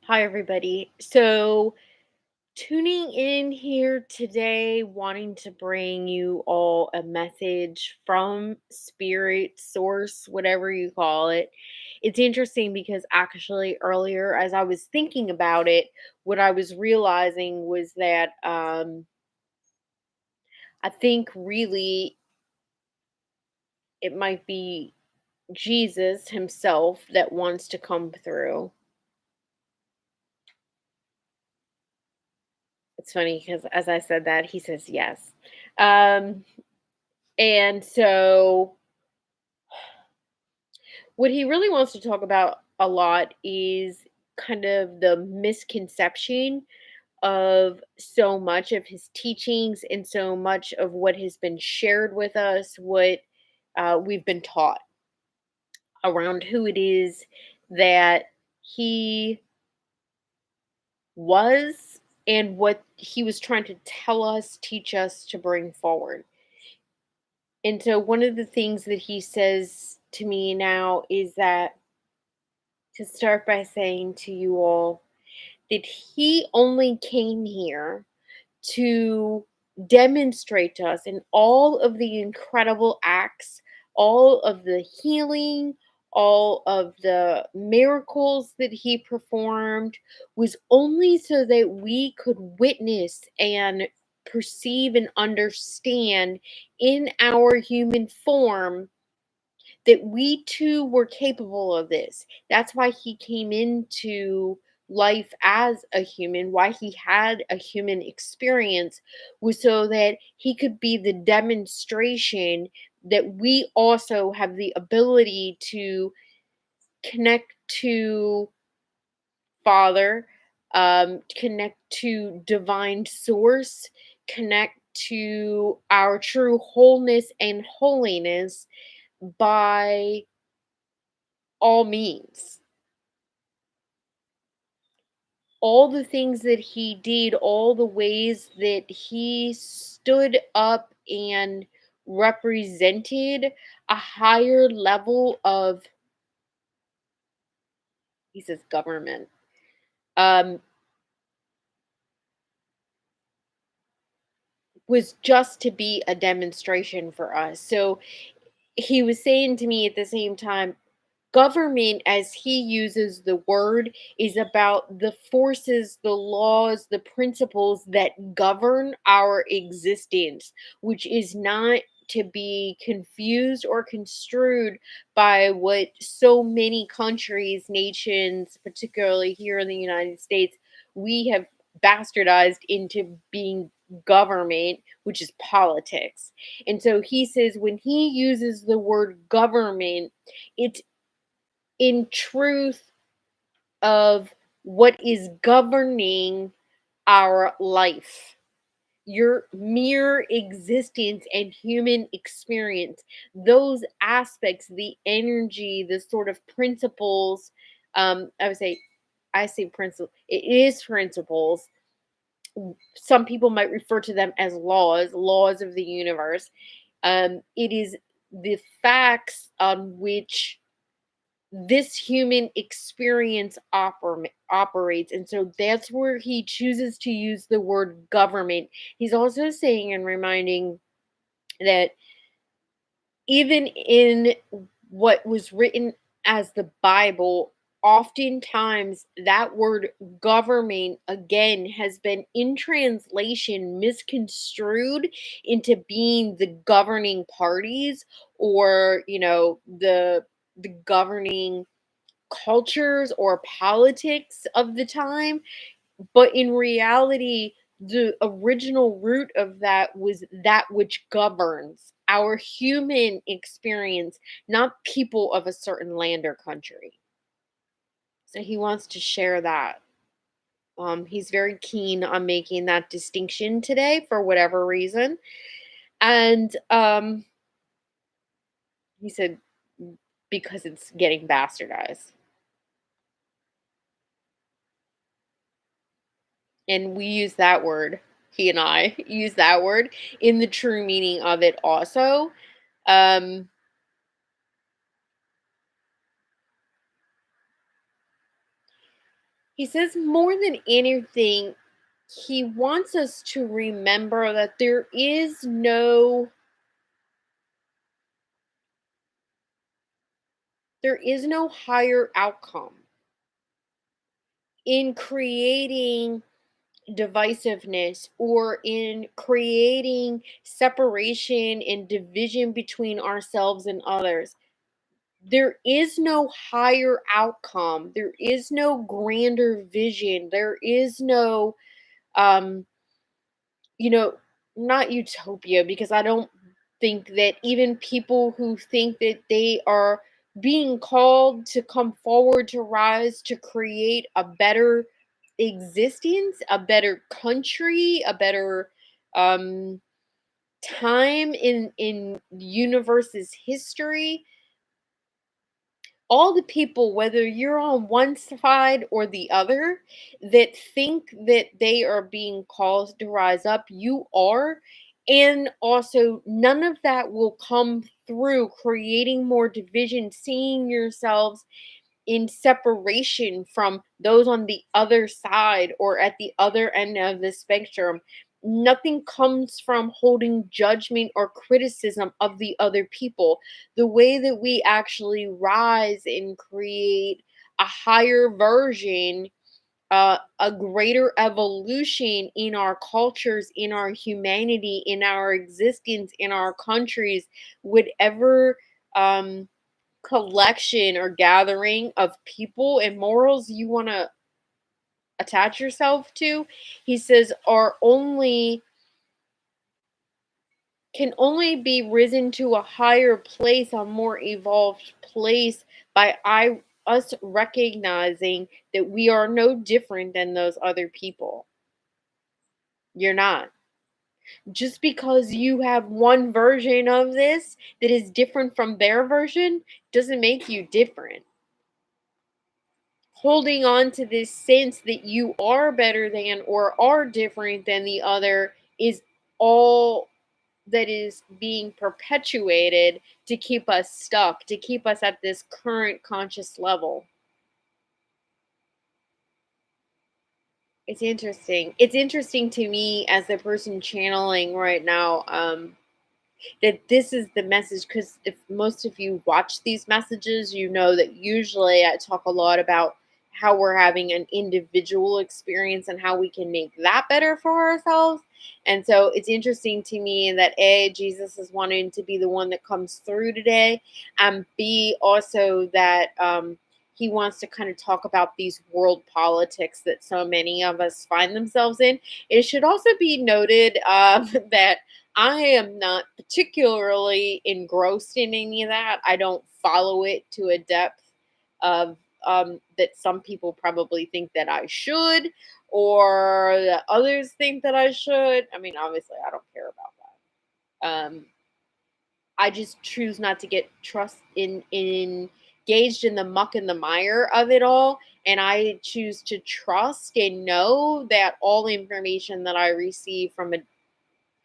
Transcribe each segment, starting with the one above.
Hi, everybody. So, tuning in here today, wanting to bring you all a message from spirit, source, whatever you call it. It's interesting because actually, earlier, as I was thinking about it, what I was realizing was that I think really it might be Jesus himself that wants to come through. It's funny because as I said that, he says yes. Um, And so, what he really wants to talk about a lot is kind of the misconception of so much of his teachings and so much of what has been shared with us, what we've been taught around who it is that he was and what he was trying to tell us, teach us to bring forward. And so, one of the things that he says to me now is that to start by saying to you all that he only came here to demonstrate to us in all of the incredible acts, all of the healing, all of the miracles that he performed was only so that we could witness and perceive and understand in our human form that we too were capable of this. That's why he came into life as a human, why he had a human experience, was so that he could be the demonstration that we also have the ability to connect to Father, connect to divine source, connect to our true wholeness and holiness by all means. All the things that he did, all the ways that he stood up and represented a higher level of, he says, government, um, was just to be a demonstration for us. So he was saying to me at the same time, government, as he uses the word, is about the forces, the laws, the principles that govern our existence, which is not to be confused or construed by what so many countries, nations, particularly here in the United States, we have bastardized into being government, which is politics. And so he says when he uses the word government, it's in truth of what is governing our life, your mere existence and human experience, those aspects, the energy, the sort of principles. I would say, I say principle, it is principles. Some people might refer to them as laws, laws of the universe. It is the facts on which this human experience operates. And so that's where he chooses to use the word government. He's also saying and reminding that even in what was written as the Bible, oftentimes that word government again has been in translation misconstrued into being the governing parties, or the governing cultures or politics of the time. But in reality, the original root of that was that which governs our human experience, not people of a certain land or country. So he wants to share that. He's very keen on making that distinction today for whatever reason. And he said, because it's getting bastardized. And we use that word, he and I use that word in the true meaning of it also. Um, He says more than anything, he wants us to remember that there is no higher outcome in creating divisiveness or in creating separation and division between ourselves and others. There is no higher outcome. There is no grander vision. There is no um you know, not utopia, because I don't think that even people who think that they are being called to come forward to rise to create a better existence, a better country, a better um time in the universe's history, all the people, whether you're on one side or the other, that think that they are being called to rise up, you are. And also, none of that will come through creating more division, seeing yourselves in separation from those on the other side or at the other end of the spectrum. Nothing comes from holding judgment or criticism of the other people. The way that we actually rise and create a higher version, a greater evolution in our cultures, in our humanity, in our existence, in our countries, whatever um, collection or gathering of people and morals you want to attach yourself to, he says, are only can only be risen to a higher place, a more evolved place, by us recognizing that we are no different than those other people. You're not. Just because you have one version of this that is different from their version doesn't make you different. Holding on to this sense that you are better than or are different than the other is all that is being perpetuated to keep us stuck, to keep us at this current conscious level. It's interesting. It's interesting to me as the person channeling right now, that this is the message, because if most of you watch these messages, you know that usually I talk a lot about how we're having an individual experience and how we can make that better for ourselves. And so it's interesting to me that A, Jesus is wanting to be the one that comes through today, and B, also that he wants to kind of talk about these world politics that so many of us find themselves in. It should also be noted that I am not particularly engrossed in any of that. I don't follow it to a depth of that some people probably think that I should, or that others think that I should. I mean, obviously, I don't care about that. I just choose not to get engaged in the muck and the mire of it all. And I choose to trust and know that all information that I receive from a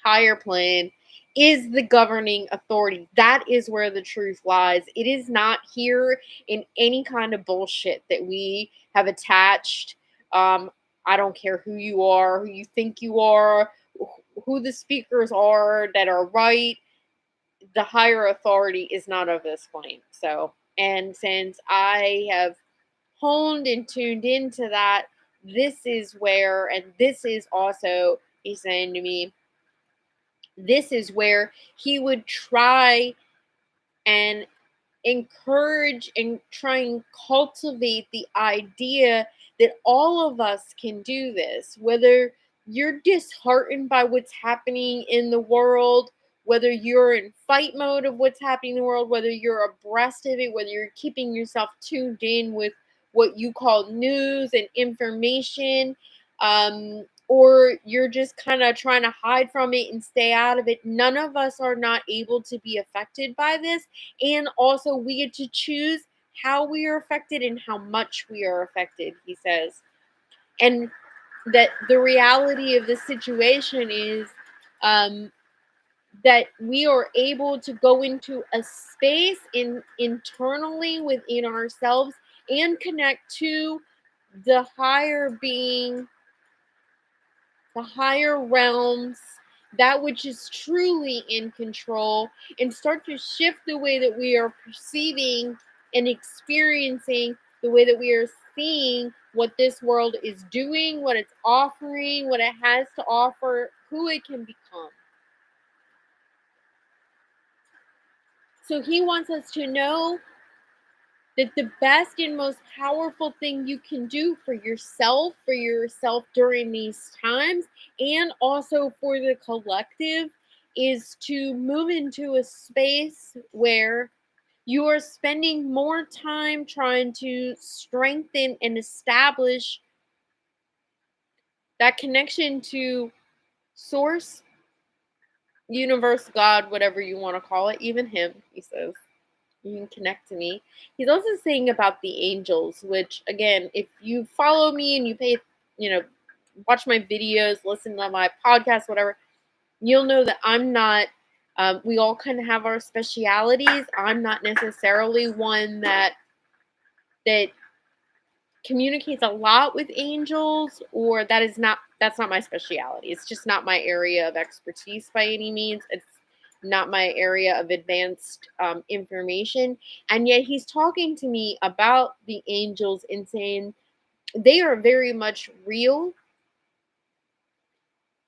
higher plane is the governing authority. That is where the truth lies. It is not here in any kind of bullshit that we have attached. Um, I don't care who you are, who you think you are, who the speakers are that are right. The higher authority is not of this plane. So, and since I have honed and tuned into that, this is where, and this is also, he's saying to me, this is where he would try and encourage and try and cultivate the idea that all of us can do this, whether you're disheartened by what's happening in the world, whether you're in fight mode of what's happening in the world, whether you're abreast of it, whether you're keeping yourself tuned in with what you call news and information, or you're just kind of trying to hide from it and stay out of it. None of us are not able to be affected by this. And also, we get to choose how we are affected and how much we are affected, he says. And that the reality of the situation is um, that we are able to go into a space internally within ourselves and connect to the higher being, the higher realms, that which is truly in control, and start to shift the way that we are perceiving and experiencing, the way that we are seeing what this world is doing, what it's offering, what it has to offer, who it can become. So he wants us to know that the best and most powerful thing you can do for yourself during these times, and also for the collective, is to move into a space where you are spending more time trying to strengthen and establish that connection to source, universe, God, whatever you want to call it, even him, he says. You can connect to me. He's also saying about the angels, which again, if you follow me and you pay, you know, watch my videos, listen to my podcast, whatever, you'll know that I'm not. We all kind of have our specialities. I'm not necessarily one that communicates a lot with angels, or that's not my speciality. It's just not my area of expertise by any means. It's not my area of advanced information. And yet he's talking to me about the angels and saying they are very much real.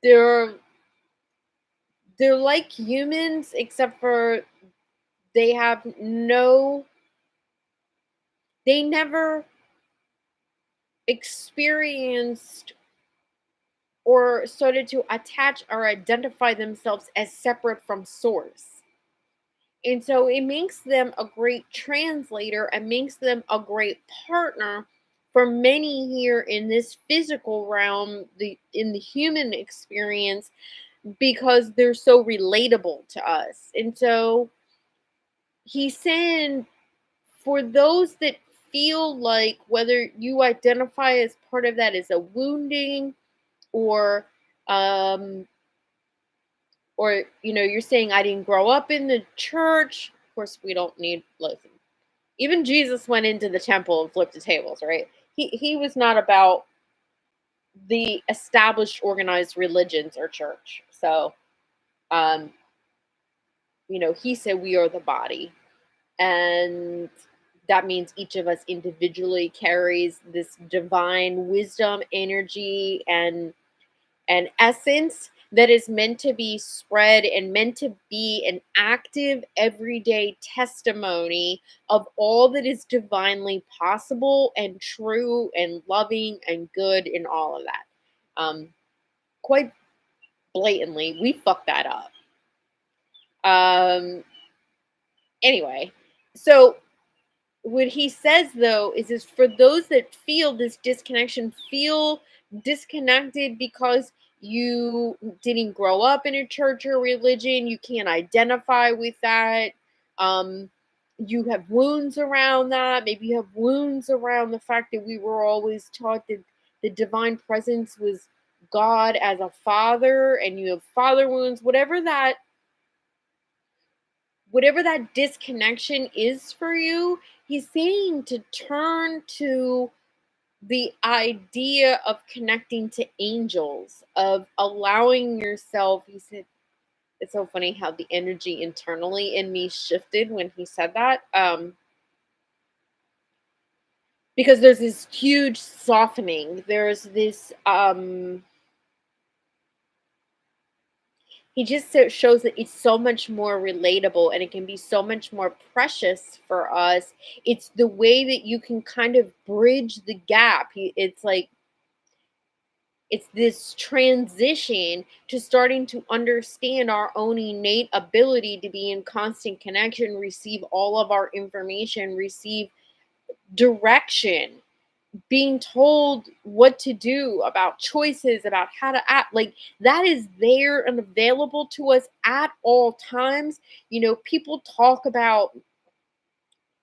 They're they're like humans, except for they have no they never experienced or started to attach or identify themselves as separate from source. And so it makes them a great translator and makes them a great partner for many here in this physical realm, in the human experience, because they're so relatable to us. And so he's saying for those that feel like, whether you identify as part of that as a wounding, or um you're saying I didn't grow up in the church. Of course, we don't need, listen, even Jesus went into the temple and flipped the tables, right? He was not about the established organized religions or church. So um he said we are the body, and that means each of us individually carries this divine wisdom, energy, and essence that is meant to be spread and meant to be an active everyday testimony of all that is divinely possible and true and loving and good and all of that. Quite blatantly, we fucked that up. Anyway, so what he says though is for those that feel this disconnection, feel disconnected because you didn't grow up in a church or religion, you can't identify with that, um you have wounds around that, maybe you have wounds around the fact that we were always taught that the divine presence was God as a father, and you have father wounds, whatever that disconnection is for you, he's saying to turn to the idea of connecting to angels, of allowing yourself. He said, it's so funny how the energy internally in me shifted when he said that. Because there's this huge softening. There's this he just shows that it's so much more relatable and it can be so much more precious for us. It's the way that you can kind of bridge the gap. It's like it's this transition to starting to understand our own innate ability to be in constant connection, receive all of our information, receive direction, being told what to do, about choices, about how to act. Like, that is there and available to us at all times. People talk about,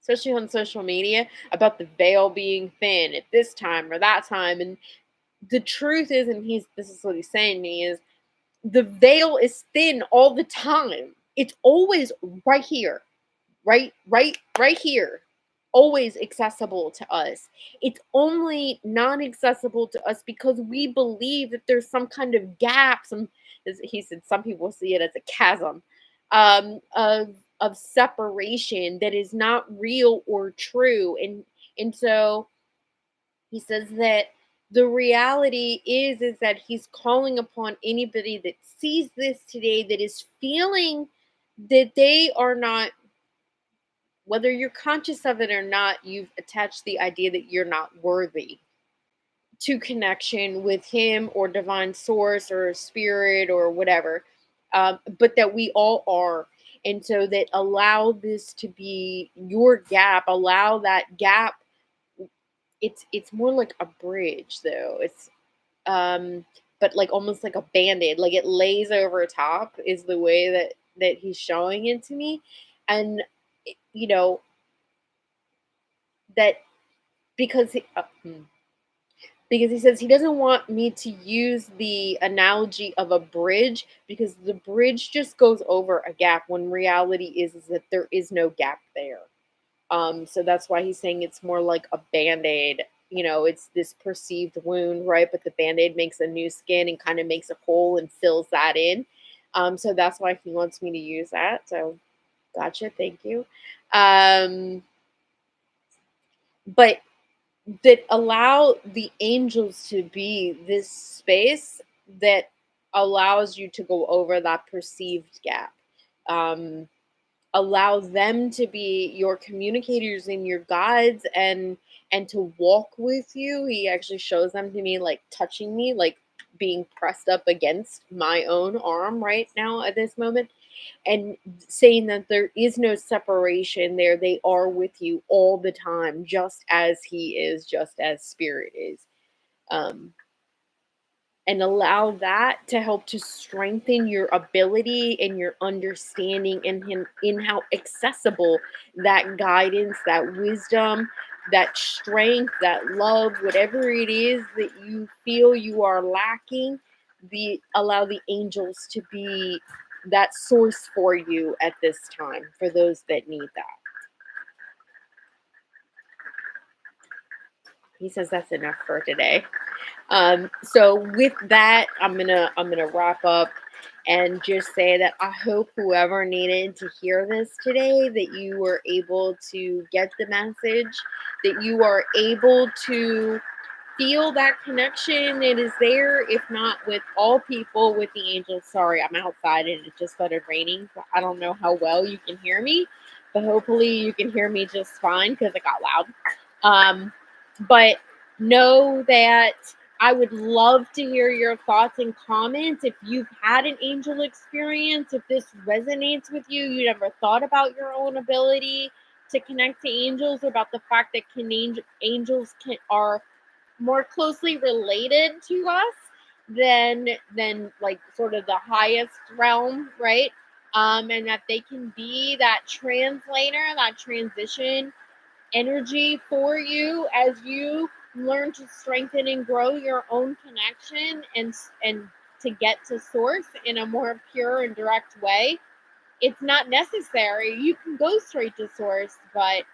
especially on social media, about the veil being thin at this time or that time. And the truth is, and this is what he's saying to me, is the veil is thin all the time. It's always right here, right here. always accessible to us. It's only non-accessible to us because we believe that there's some kind of gap, some, as he said, some people see it as a chasm, of separation that is not real or true. And so he says that the reality is that he's calling upon anybody that sees this today, that is feeling that they are not, whether you're conscious of it or not, you've attached the idea that you're not worthy to connection with him or divine source or spirit or whatever, but that we all are. And so that allow this to be your gap, allow that gap. It's more like a bridge though. It's but like almost like a band-aid, like it lays over top is the way that he's showing it to me. And you know that because because he says he doesn't want me to use the analogy of a bridge, because the bridge just goes over a gap when reality is that there is no gap there. So that's why he's saying it's more like a band-aid. It's this perceived wound, right? But the band-aid makes a new skin and kind of makes a hole and fills that in. So that's why he wants me to use that. So gotcha, thank you. But that allow the angels to be this space that allows you to go over that perceived gap. Um, Allow them to be your communicators and your guides, and to walk with you. He actually shows them to me, like touching me, like being pressed up against my own arm right now at this moment, and saying that there is no separation there. They are with you all the time, just as he is, just as spirit is. um and allow that to help to strengthen your ability and your understanding in him, in how accessible that guidance, that wisdom, that strength, that love, whatever it is that you feel you are lacking, the allow the angels to be that source for you at this time, for those that need that. He says that's enough for today. So with that, I'm gonna wrap up and just say that I hope whoever needed to hear this today, that you were able to get the message, that you are able to feel that connection that is there, if not with all people, with the angels. Sorry, I'm outside and it just started raining, so I don't know how well you can hear me, but hopefully you can hear me just fine because it got loud. But know that I would love to hear your thoughts and comments. If you've had an angel experience, if this resonates with you, you never thought about your own ability to connect to angels, or about the fact that angels are more closely related to us than like sort of the highest realm, right? And that they can be that translator, that transition energy for you as you learn to strengthen and grow your own connection, and to get to source in a more pure and direct way. It's not necessary, you can go straight to source, but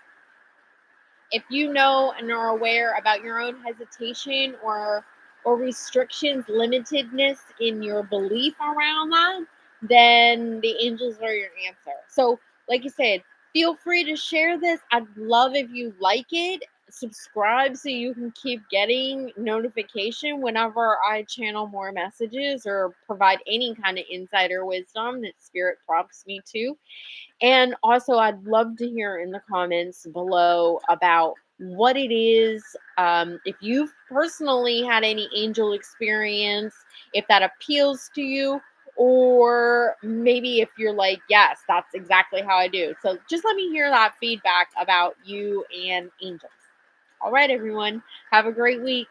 if you know and are aware about your own hesitation or restrictions, limitedness in your belief around that, then the angels are your answer. So, like you said, feel free to share this. I'd love if you like it. Subscribe so you can keep getting notification whenever I channel more messages or provide any kind of insider wisdom that spirit prompts me to. And also, I'd love to hear in the comments below about what it is. If you've personally had any angel experience, if that appeals to you, or maybe if you're like, yes, that's exactly how I do. So just let me hear that feedback about you and angels. All right, everyone. Have a great week.